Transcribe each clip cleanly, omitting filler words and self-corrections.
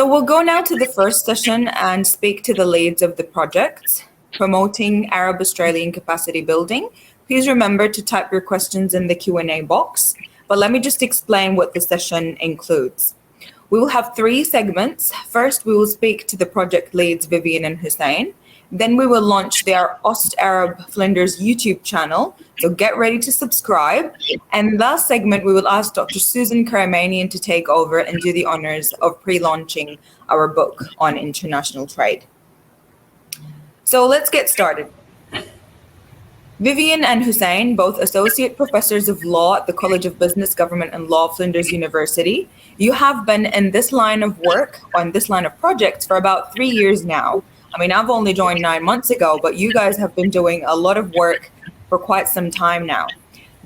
So we'll go now to the first session and speak to the leads of the project, Promoting Arab-Australian Capacity Building. Please remember to type your questions in the Q&A box, but let me just explain what the session includes. We will have 3 segments. First, we will speak to the project leads, Vivienne and Hossein. Then we will launch their Ost-Arab Flinders YouTube channel, so get ready to subscribe. And last segment, we will ask Dr. Susan Karamanian to take over and do the honors of pre-launching our book on international trade. So let's get started. Vivienne and Hossein, both associate professors of law at the College of Business, Government and Law, Flinders University. You have been in this line of work, on this line of projects, for about 3 years now. I mean, I've only joined 9 months ago, but you guys have been doing a lot of work for quite some time now.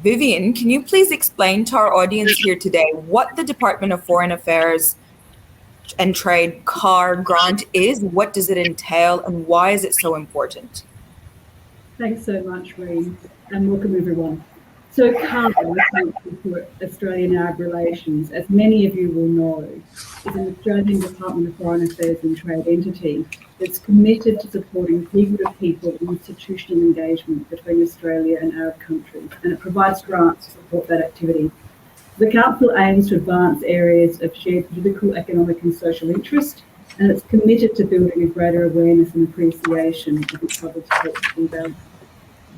Vivienne, can you please explain to our audience here today what the Department of Foreign Affairs and Trade CAAR grant is? What does it entail, and why is it so important? Thanks so much, Reem, and welcome everyone. So CAAR, for Australian Arab Relations, as many of you will know, is an Australian Department of Foreign Affairs and Trade entity that's committed to supporting people-to-people institutional engagement between Australia and Arab countries, and it provides grants to support that activity. The Council aims to advance areas of shared political, economic and social interest, and it's committed to building a greater awareness and appreciation of its public support value.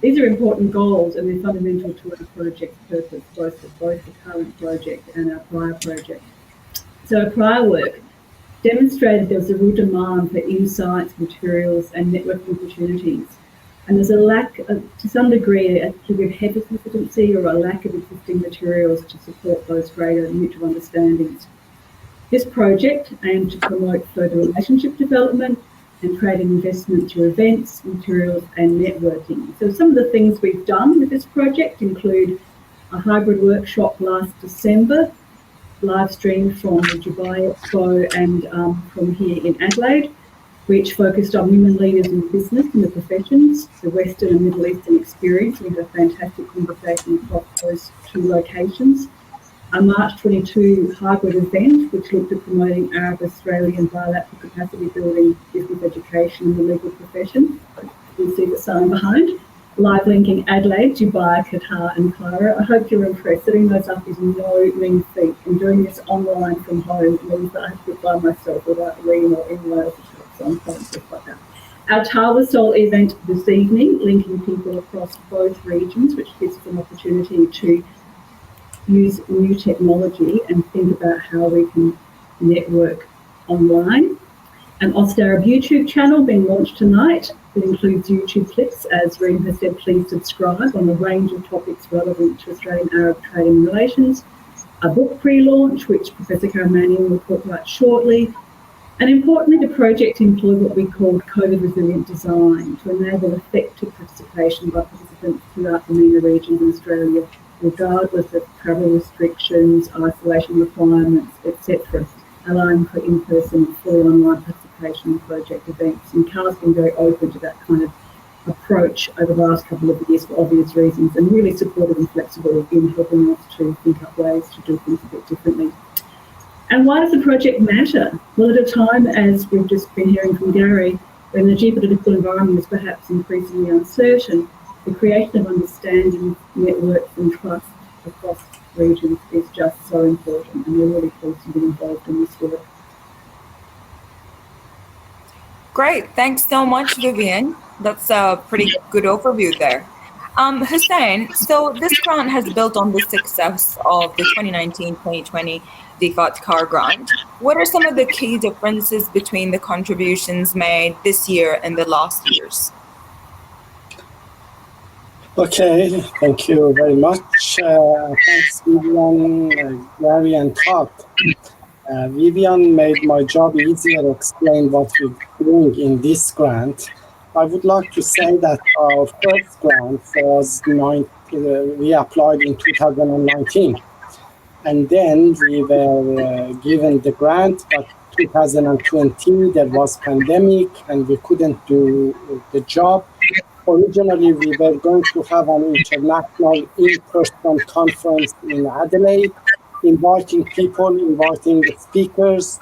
These are important goals, and they're fundamental to our project's purpose, both the current project and our prior project. So our prior work demonstrated there was a real demand for insights, materials and networking opportunities. And there's a lack, to some degree, a degree of hesitancy or a lack of existing materials to support those greater mutual understandings. This project aimed to promote further relationship development and trade and investment through events, materials and networking. So some of the things we've done with this project include a hybrid workshop last December, live streamed from the Dubai Expo and from here in Adelaide, which focused on women leaders in business and the professions, the Western and Middle Eastern experience. We had a fantastic conversation across those 2 locations. A March 22 hybrid event, which looked at promoting Arab-Australian bilateral capacity building, business education and the legal profession. You'll see the sign behind. Live linking Adelaide, Dubai, Qatar and Cairo. I hope you're impressed. Setting those up is no mean feat, and doing this online from home means that I have to do it by myself without reading or emails on phone, stuff like that. Our Tawasol event this evening, linking people across both regions, which gives us an opportunity to use new technology and think about how we can network online. An Ost-Arab YouTube channel being launched tonight. It includes YouTube clips, as Reem has said, please subscribe, on a range of topics relevant to Australian Arab trade and relations. A book pre-launch, which Professor Karamanian will talk about shortly. And importantly, the project employed what we called COVID resilient design to enable effective participation by participants throughout the MENA region in Australia, regardless of travel restrictions, isolation requirements, etc., allowing for in-person and fully online participation in project events. And CAAR's been very open to that kind of approach over the last couple of years for obvious reasons, and really supportive and flexible in helping us to think up ways to do things a bit differently. And why does the project matter? Well, at a time, as we've just been hearing from Gary, when the geopolitical environment is perhaps increasingly uncertain, the creation of understanding, networks and trust across regions is just so important, and we're really pleased to be involved in this work. Great, thanks so much, Vivienne. That's a pretty good overview there. Hossein, so this grant has built on the success of the 2019-2020 DFAT CAAR grant. What are some of the key differences between the contributions made this year and the last years? Okay, thank you very much. Thanks, Vivienne, Gary, and Todd. Vivienne made my job easier to explain what we're doing in this grant. I would like to say that our first grant was we applied in 2019. And then we were given the grant, but 2020 there was pandemic and we couldn't do the job. Originally, we were going to have an international in-person conference in Adelaide, inviting people, inviting the speakers.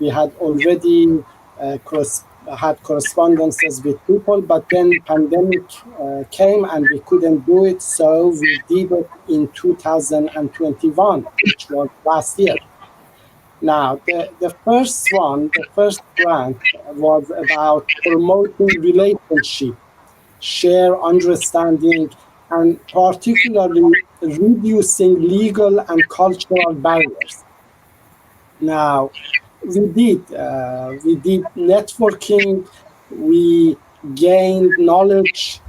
We had already had correspondences with people, but then pandemic came and we couldn't do it, so we did it in 2021, which was last year. Now, the first grant was about promoting relationship, share understanding, and particularly reducing legal and cultural barriers. Now, we did networking, we gained knowledge,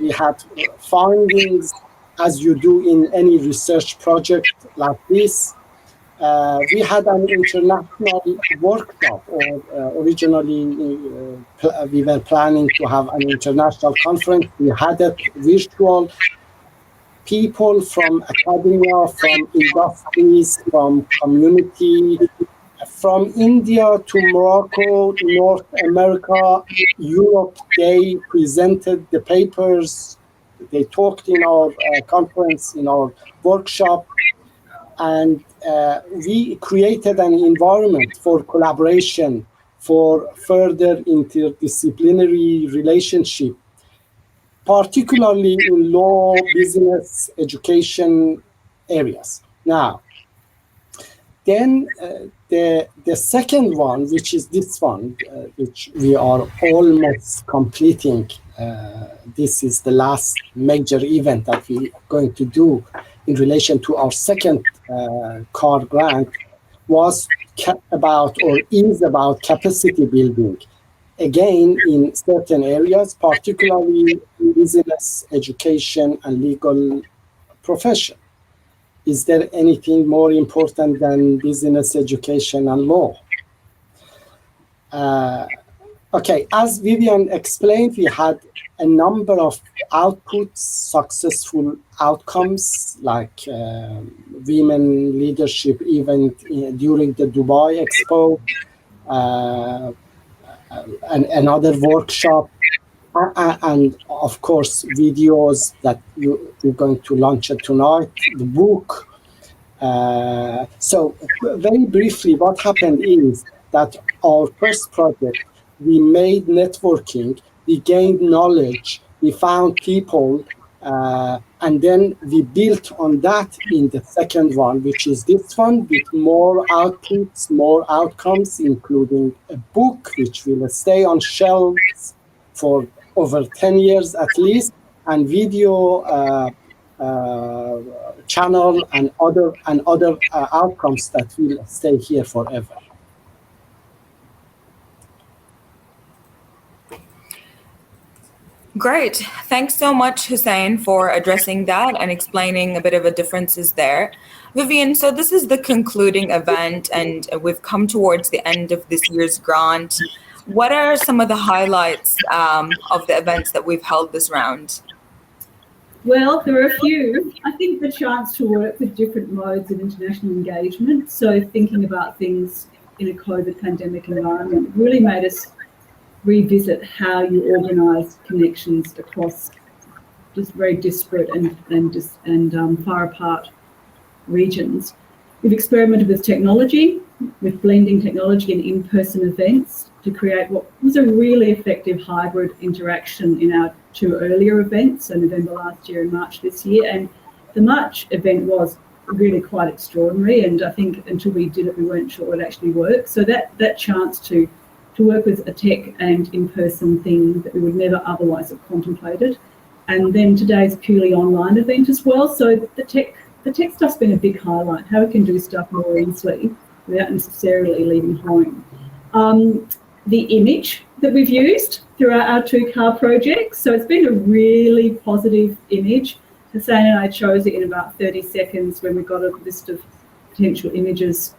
we had findings, as you do in any research project like this. We had an international workshop, or originally we were planning to have an international conference. We had it virtual. People from academia, from industries, from community, from India to Morocco, North America, Europe, they presented the papers, they talked in our conference, in our workshop, and we created an environment for collaboration, for further interdisciplinary relationship, particularly in law, business, education areas. Now, then the second one, which is this one, which we are almost completing. This is the last major event that we are going to do in relation to our second CAAR grant, was about capacity building. Again, in certain areas, particularly business, education, and legal profession. Is there anything more important than business, education, and law? Okay, as Vivienne explained, we had a number of outputs, successful outcomes, like women leadership event during the Dubai Expo, and another workshop, and of course videos that you're going to launch tonight, the book. So very briefly, what happened is that our first project, we made networking, we gained knowledge, we found people, and then we built on that in the second one, which is this one, with more outputs, more outcomes, including a book which will stay on shelves for over 10 years at least, and video channel and other outcomes that will stay here forever. Great. Thanks so much, Hossein, for addressing that and explaining a bit of the differences there. Vivienne, so this is the concluding event, and we've come towards the end of this year's grant. What are some of the highlights of the events that we've held this round? Well, there are a few. I think the chance to work with different modes of international engagement, so thinking about things in a COVID pandemic environment, really made us revisit how you organise connections across just very disparate and far apart regions. We've experimented with technology, with blending technology and in-person events to create what was a really effective hybrid interaction in our two earlier events, so November last year and March this year. And the March event was really quite extraordinary, and I think until we did it, we weren't sure it would actually work. So that chance to work with a tech and in-person thing that we would never otherwise have contemplated. And then today's purely online event as well. So the tech stuff's been a big highlight, how we can do stuff more easily without necessarily leaving home. The image that we've used throughout our two CAAR projects. So it's been a really positive image. Hossein and I chose it in about 30 seconds when we got a list of potential images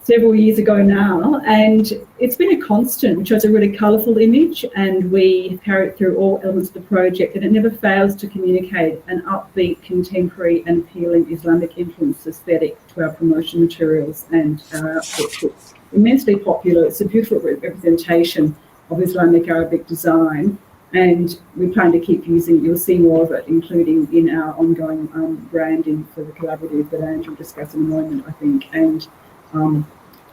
several years ago now, and it's been a constant. We chose a really colourful image, and we carry it through all elements of the project, and it never fails to communicate an upbeat, contemporary and appealing Islamic influence aesthetic to our promotion materials and our outputs. It's immensely popular. It's a beautiful representation of Islamic Arabic design, and we plan to keep using it. You'll see more of it, including in our ongoing branding for the collaborative that Andrew will discuss in a moment, I think. And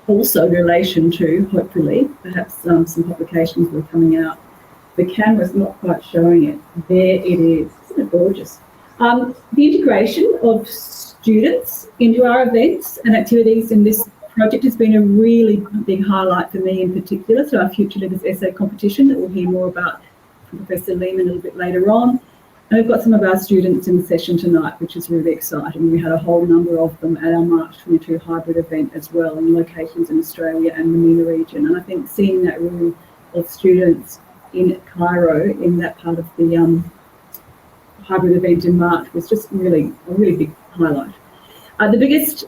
also in relation to, hopefully, perhaps some publications were coming out. The camera's not quite showing it. There it is. Isn't it gorgeous? The integration of students into our events and activities in this project has been a really big highlight for me in particular. So our Future Leaders Essay Competition that we'll hear more about from Professor Lehman a little bit later on. And we've got some of our students in the session tonight, which is really exciting. We had a whole number of them at our March 22 hybrid event as well, in locations in Australia and the MENA region. And I think seeing that room of students in Cairo, in that part of the hybrid event in March, was just really a really big highlight. The biggest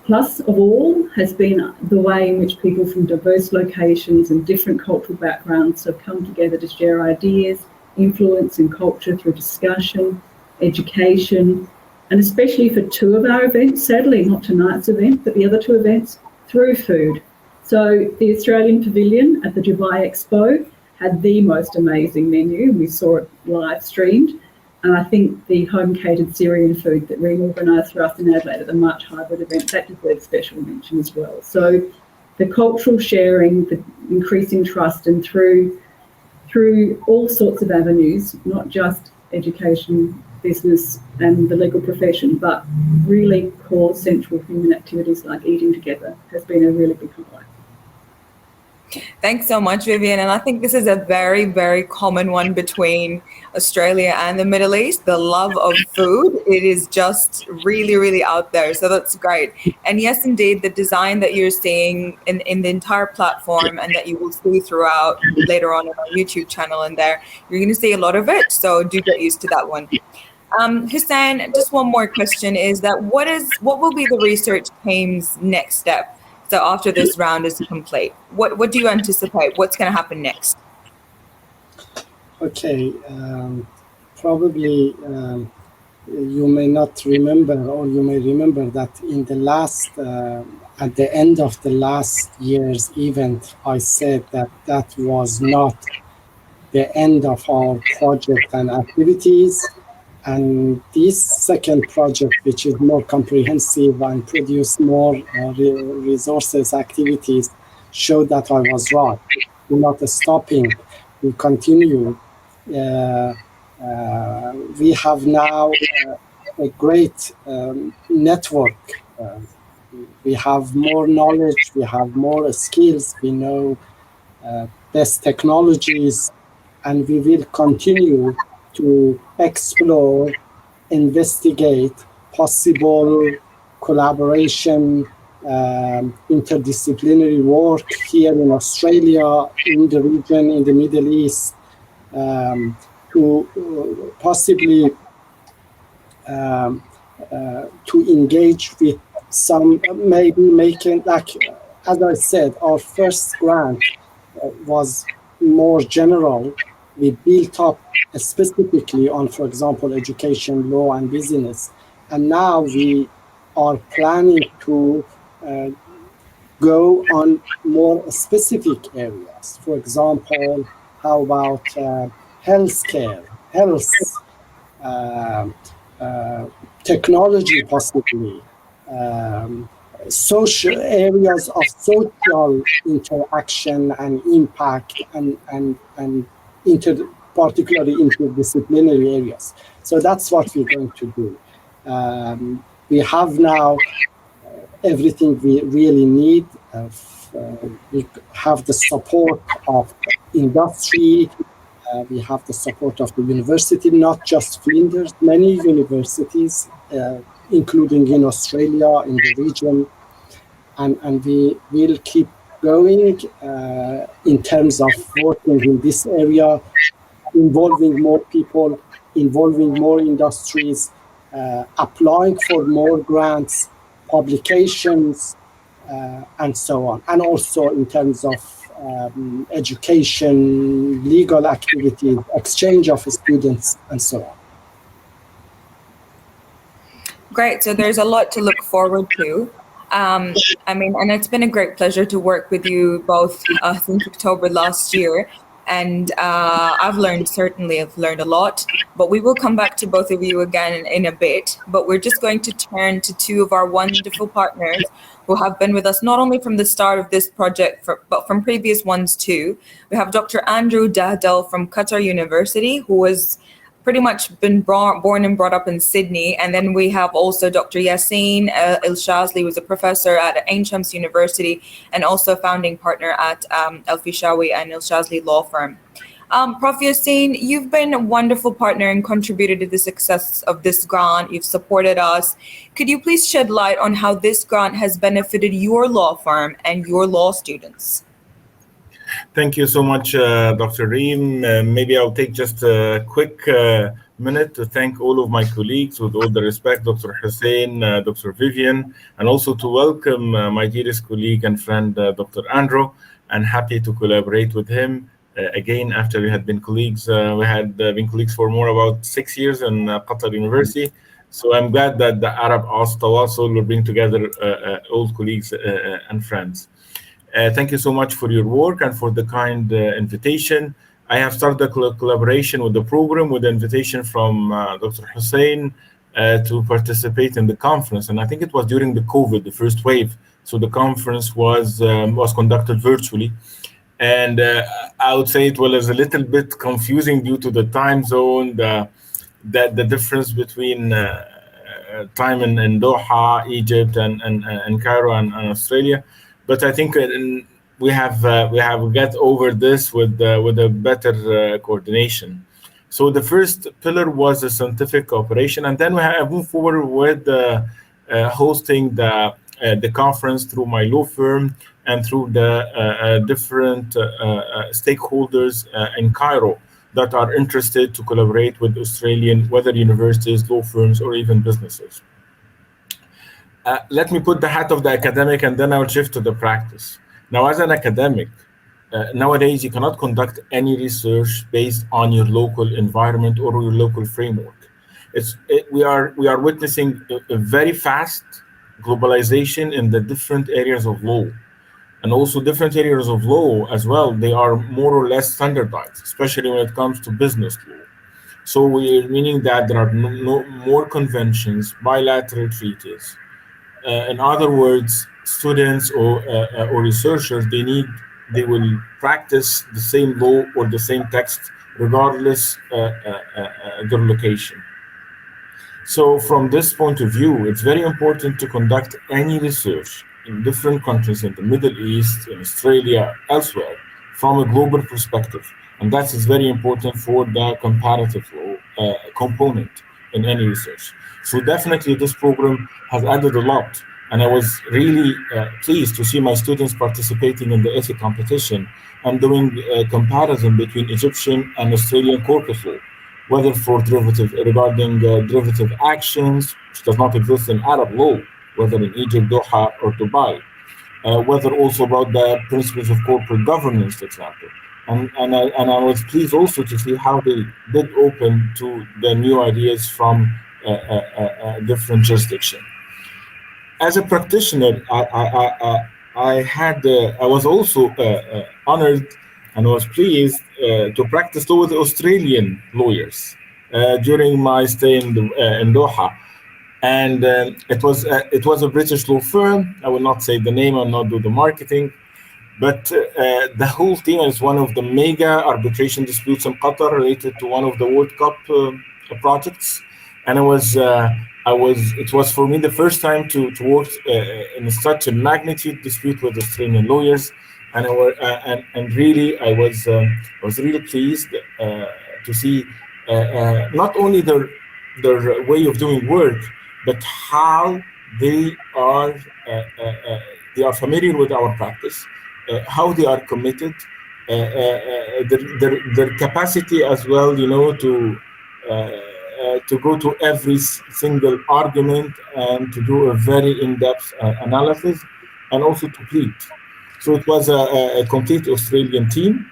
plus of all has been the way in which people from diverse locations and different cultural backgrounds have come together to share ideas, influence and culture through discussion, education, and especially for two of our events, sadly not tonight's event, but the other two events, through food. So the Australian Pavilion at the Dubai Expo had the most amazing menu. We saw it live streamed. And I think the home-catered Syrian food that Reem organised for us in Adelaide at the March hybrid event, that deserves special mention as well. So the cultural sharing, the increasing trust, and through all sorts of avenues, not just education, business and the legal profession, but really core central human activities like eating together has been a really big highlight. Thanks so much, Vivienne. And I think this is a very, very common one between Australia and the Middle East, the love of food. It is just really, really out there. So that's great. And yes, indeed, the design that you're seeing in the entire platform and that you will see throughout later on our YouTube channel and there, you're going to see a lot of it. So do get used to that one. Hossein, just one more question is that what will be the research team's next step? So after this round is complete, what do you anticipate? What's going to happen next? Okay, probably you may not remember, or you may remember that in the last, at the end of the last year's event, I said that was not the end of our project and activities. And this second project, which is more comprehensive and produce more resources, activities, showed that I was right. We're not stopping. We continue. We have now a great network. We have more knowledge. We have more skills. We know best technologies, and we will continue to explore, investigate possible collaboration, interdisciplinary work here in Australia, in the region, in the Middle East, to possibly to engage with some, maybe making, like, as I said, our first grant was more general. We built up specifically on, for example, education, law, and business. And now we are planning to go on more specific areas. For example, how about healthcare, health, technology possibly, social areas of social interaction and impact, and particularly interdisciplinary areas. So that's what we're going to do. We have now everything we really need. We have the support of industry. We have the support of the university, not just Flinders, many universities, including in Australia, in the region. And we will keep going in terms of working in this area, involving more people, involving more industries, applying for more grants, publications, and so on. And also in terms of education, legal activities, exchange of students, and so on. Great. So there's a lot to look forward to. I mean, and it's been a great pleasure to work with you both since October last year. And I've learned a lot, but we will come back to both of you again in a bit. But we're just going to turn to two of our wonderful partners who have been with us not only from the start of this project, but from previous ones too. We have Dr. Andrew Dahdal from Qatar University, who has pretty much been born and brought up in Sydney. And then we have also Dr. Yassin El-Shazly, who's a professor at Ain Shams University and also a founding partner at Al-Feshawy and El-Shazly law firm. Prof. Yassin, you've been a wonderful partner and contributed to the success of this grant. You've supported us. Could you please shed light on how this grant has benefited your law firm and your law students? Thank you so much, Dr. Reem. Maybe I'll take just a quick minute to thank all of my colleagues, with all the respect, Dr. Hossein, Dr. Vivienne, and also to welcome my dearest colleague and friend, Dr. Andrew, and happy to collaborate with him. Again, after we had been colleagues, we had been colleagues for about 6 years in Qatar University. So I'm glad that the Arab Tawasol will bring together old colleagues and friends. Thank you so much for your work and for the kind invitation. I have started a collaboration with the program with the invitation from Dr. Hossein to participate in the conference. And I think it was during the COVID, the first wave. So the conference was conducted virtually. And I would say it was a little bit confusing due to the time zone, the difference between time in Doha, Egypt, and Cairo and Australia. But I think we have got over this with a better coordination. So the first pillar was the scientific cooperation, and then we have moved forward with hosting the conference through my law firm and through the different stakeholders in Cairo that are interested to collaborate with Australian, whether universities, law firms, or even businesses. Let me put the hat of the academic and then I'll shift to the practice. Now, as an academic, nowadays you cannot conduct any research based on your local environment or your local framework. We are witnessing a very fast globalization in the different areas of law. And also different areas of law as well, they are more or less standardized, especially when it comes to business law. So meaning that there are no more conventions, bilateral treaties. In other words, students or researchers, they will practice the same law or the same text regardless their location. So from this point of view, it's very important to conduct any research in different countries in the Middle East, in Australia, elsewhere, from a global perspective. And that is very important for the comparative law component in any research. So definitely this program has added a lot. And I was really pleased to see my students participating in the ethics competition and doing a comparison between Egyptian and Australian corpus law, whether for regarding derivative actions, which does not exist in Arab law, whether in Egypt, Doha, or Dubai, whether also about the principles of corporate governance, for example. And I was pleased also to see how they did open to the new ideas from different jurisdictions. As a practitioner, I was also honored and was pleased to practice law with Australian lawyers during my stay in Doha. And it was a British law firm. I will not say the name and not do the marketing, but the whole team is one of the mega arbitration disputes in Qatar related to one of the World Cup projects, and it was for me the first time to work in such a magnitude dispute with Australian lawyers, and really I was really pleased to see not only their way of doing work, but how they are familiar with our practice, how they are committed, their capacity as well, to go to every single argument and to do a very in-depth analysis, and also to plead. So it was a complete Australian team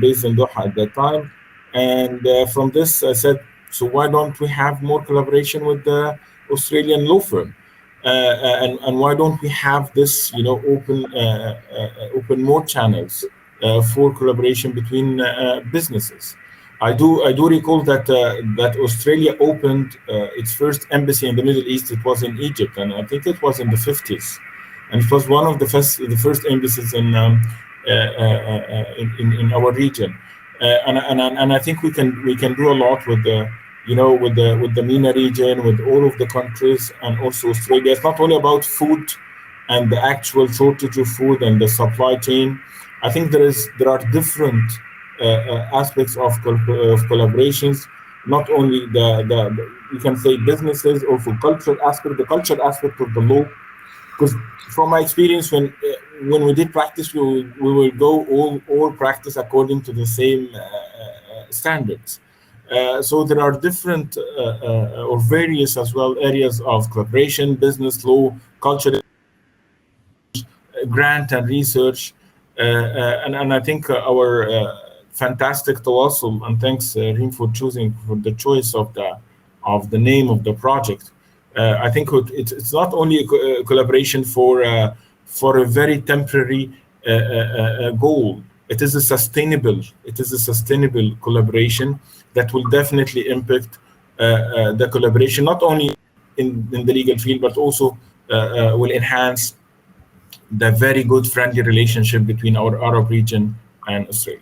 based in Doha at that time, and from this I said, so why don't we have more collaboration with the Australian law firm, and why don't we have this, open more channels for collaboration between businesses. I do recall that that Australia opened its first embassy in the Middle East. It was in Egypt, and I think it was in the 50s, and it was one of the first embassies in our region. And I think we can do a lot with the with the MENA region, with all of the countries, and also Australia. It's not only about food and the actual shortage of food and the supply chain. I think there are different aspects of collaborations, not only the you can say businesses, also cultural aspect, the cultural aspect of the law. Because from my experience, when we did practice, we will go all practice according to the same standards. So there are different or various as well areas of collaboration, business law, culture, grant and research, and I think our fantastic Tawasol, and thanks Reem for choosing for the choice of the name of the project. I think it's not only a collaboration for a very temporary goal. It is a sustainable collaboration that will definitely impact the collaboration, not only in the legal field, but also will enhance the very good friendly relationship between our Arab region and Australia.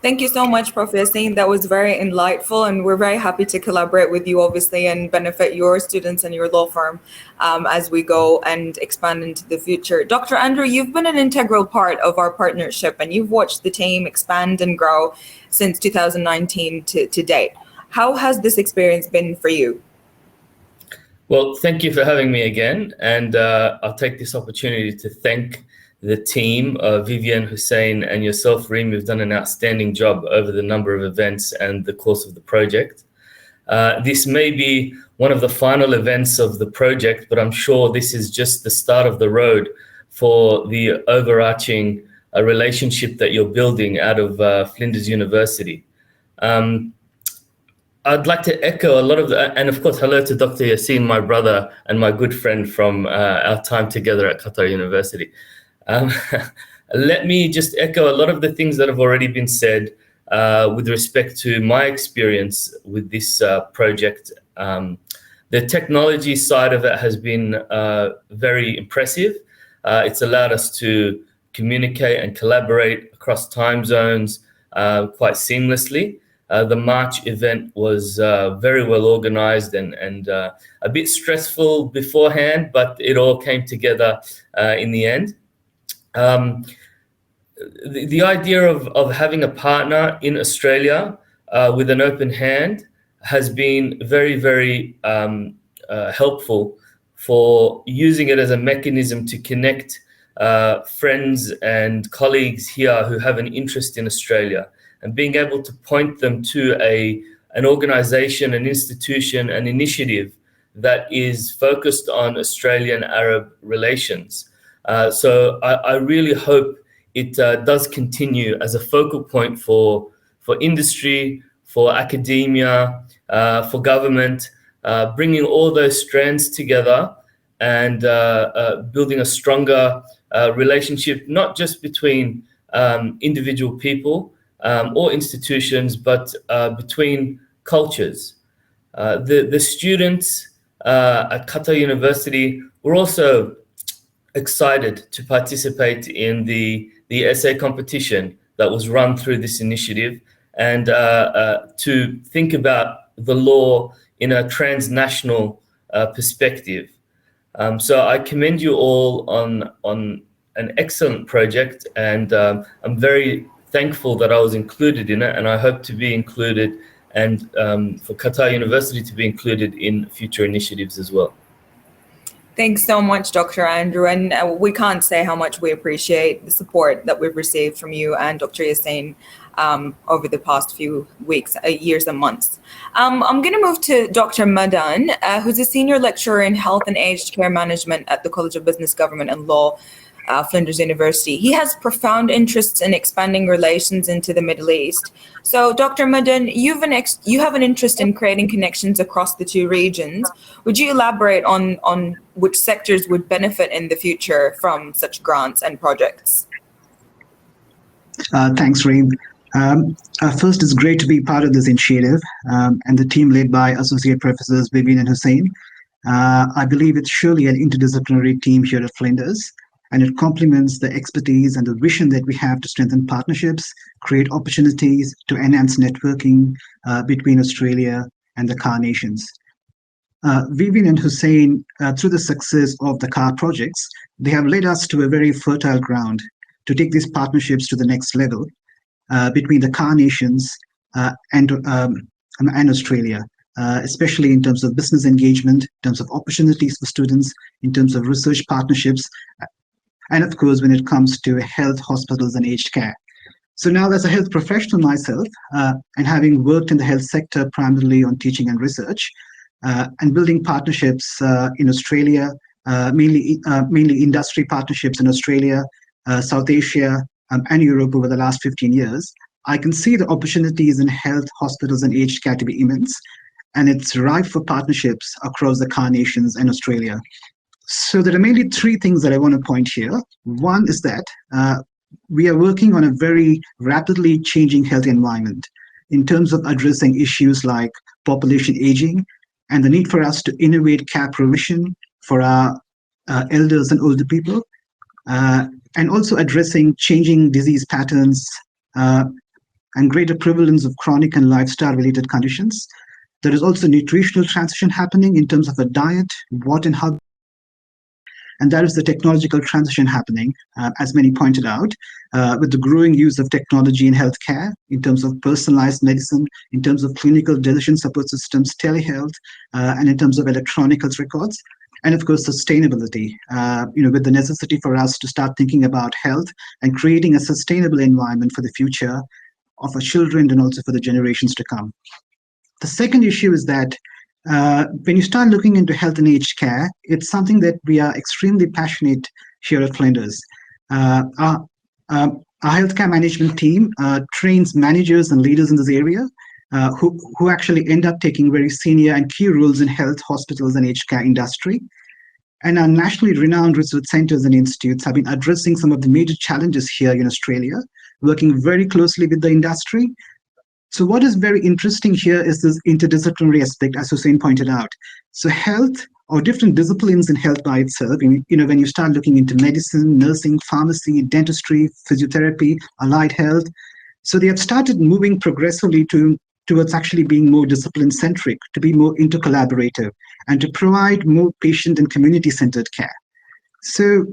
Thank you so much, Prof. Yassin. That was very enlightful, and we're very happy to collaborate with you, obviously, and benefit your students and your law firm as we go and expand into the future. Dr. Andrew, you've been an integral part of our partnership, and you've watched the team expand and grow since 2019 to date. How has this experience been for you? Well, thank you for having me again, and I'll take this opportunity to thank the team, Vivienne, Hossein, and yourself, Reem. You've done an outstanding job over the number of events and the course of the project. This may be one of the final events of the project, but I'm sure this is just the start of the road for the overarching relationship that you're building out of Flinders University. I'd like to echo a lot of the, and of course, hello to Dr. Yassin, my brother and my good friend from our time together at Qatar University. Let me just echo a lot of the things that have already been said with respect to my experience with this project. The technology side of it has been very impressive. It's allowed us to communicate and collaborate across time zones quite seamlessly. The March event was very well organized and a bit stressful beforehand, but it all came together in the end. The idea of having a partner in Australia with an open hand has been very, very helpful for using it as a mechanism to connect friends and colleagues here who have an interest in Australia, and being able to point them to an organization, an institution, an initiative that is focused on Australian-Arab relations. So I really hope it does continue as a focal point for industry, for academia, for government, bringing all those strands together and building a stronger relationship, not just between individual people or institutions, but between cultures. The students at Qatar University were also excited to participate in the essay competition that was run through this initiative, and to think about the law in a transnational perspective. So I commend you all on an excellent project, and I'm very thankful that I was included in it, and I hope to be included, and for Qatar University to be included in future initiatives as well. Thanks so much, Dr. Andrew. And we can't say how much we appreciate the support that we've received from you and Dr. Yassin over the past few weeks, years and months. I'm going to move to Dr. Madhan, who's a senior lecturer in health and aged care management at the College of Business, Government and Law, Flinders University. He has profound interests in expanding relations into the Middle East. So, Dr. Madhan, you have an interest in creating connections across the two regions. Would you elaborate on which sectors would benefit in the future from such grants and projects? Thanks, Reem. First, it's great to be part of this initiative and the team led by Associate Professors Vivienne and Hossein. I believe it's surely an interdisciplinary team here at Flinders, and it complements the expertise and the vision that we have to strengthen partnerships, create opportunities to enhance networking between Australia and the CAAR nations. Vivienne and Hossein, through the success of the CAAR projects, they have led us to a very fertile ground to take these partnerships to the next level between the CAAR nations and Australia, especially in terms of business engagement, in terms of opportunities for students, in terms of research partnerships, and of course, when it comes to health, hospitals, and aged care. So now, as a health professional myself, and having worked in the health sector primarily on teaching and research, and building partnerships in Australia, mainly industry partnerships in Australia, South Asia, and Europe over the last 15 years, I can see the opportunities in health, hospitals, and aged care to be immense, and it's ripe for partnerships across the CAAR nations and Australia. So there are mainly three things that I want to point here. One is that we are working on a very rapidly changing health environment in terms of addressing issues like population aging and the need for us to innovate care provision for our elders and older people, and also addressing changing disease patterns and greater prevalence of chronic and lifestyle-related conditions. There is also nutritional transition happening in terms of a diet, what and how, and that is the technological transition happening, as many pointed out, with the growing use of technology in healthcare, in terms of personalized medicine, in terms of clinical decision support systems, telehealth, and in terms of electronic health records, and of course, sustainability, with the necessity for us to start thinking about health and creating a sustainable environment for the future of our children and also for the generations to come. The second issue is that when you start looking into health and aged care, it's something that we are extremely passionate here at Flinders. Our healthcare management team trains managers and leaders in this area who actually end up taking very senior and key roles in health, hospitals, and aged care industry. And our nationally renowned research centers and institutes have been addressing some of the major challenges here in Australia, working very closely with the industry. So what is very interesting here is this interdisciplinary aspect, as Hossein pointed out. So health, or different disciplines in health by itself, when you start looking into medicine, nursing, pharmacy, dentistry, physiotherapy, allied health, so they have started moving progressively towards actually being more discipline-centric, to be more intercollaborative, and to provide more patient and community-centered care. So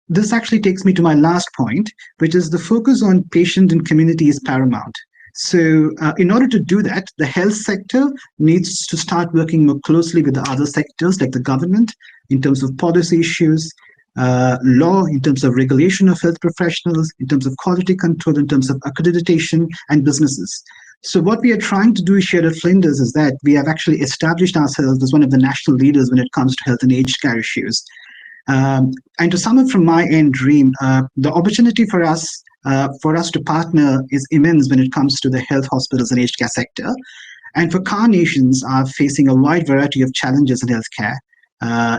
this actually takes me to my last point, which is the focus on patient and community is paramount. So in order to do that, the health sector needs to start working more closely with the other sectors like the government in terms of policy issues, law, in terms of regulation of health professionals, in terms of quality control, in terms of accreditation, and businesses. So what we are trying to do here at Flinders is that we have actually established ourselves as one of the national leaders when it comes to health and aged care issues. And to sum up from my end, Reem, the opportunity for us to partner is immense when it comes to the health, hospitals, and aged care sector. And for CAAR nations are facing a wide variety of challenges in healthcare,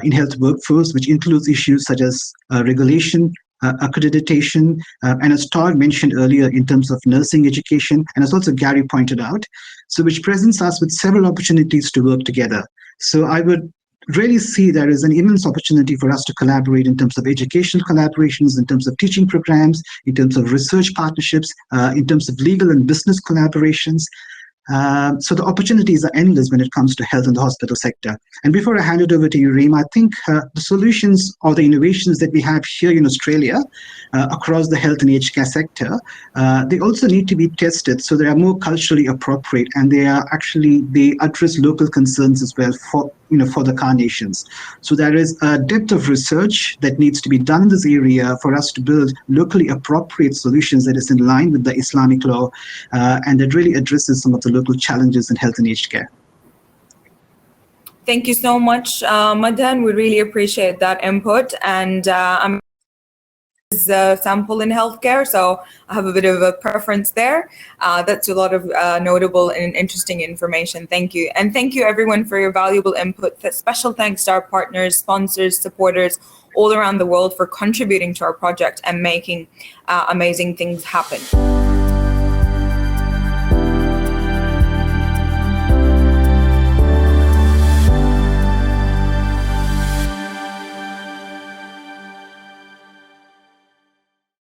in health workforce, which includes issues such as regulation, accreditation, and as Todd mentioned earlier, in terms of nursing education, and as also Gary pointed out, so which presents us with several opportunities to work together. So I would really see there is an immense opportunity for us to collaborate in terms of educational collaborations, in terms of teaching programs, in terms of research partnerships, in terms of legal and business collaborations. So the opportunities are endless when it comes to health and the hospital sector. And before I hand it over to you, Reem, I think the solutions or the innovations that we have here in Australia across the health and aged care sector, they also need to be tested so they are more culturally appropriate, and they address local concerns as well for the CAAR nations. So there is a depth of research that needs to be done in this area for us to build locally appropriate solutions that is in line with the Islamic law and that really addresses some of the local challenges in health and aged care. Thank you so much, Madhan. We really appreciate that input. And I'm a sample in healthcare, so I have a bit of a preference there. That's a lot of notable and interesting information. Thank you. And thank you everyone for your valuable input. Special thanks to our partners, sponsors, supporters, all around the world for contributing to our project and making amazing things happen.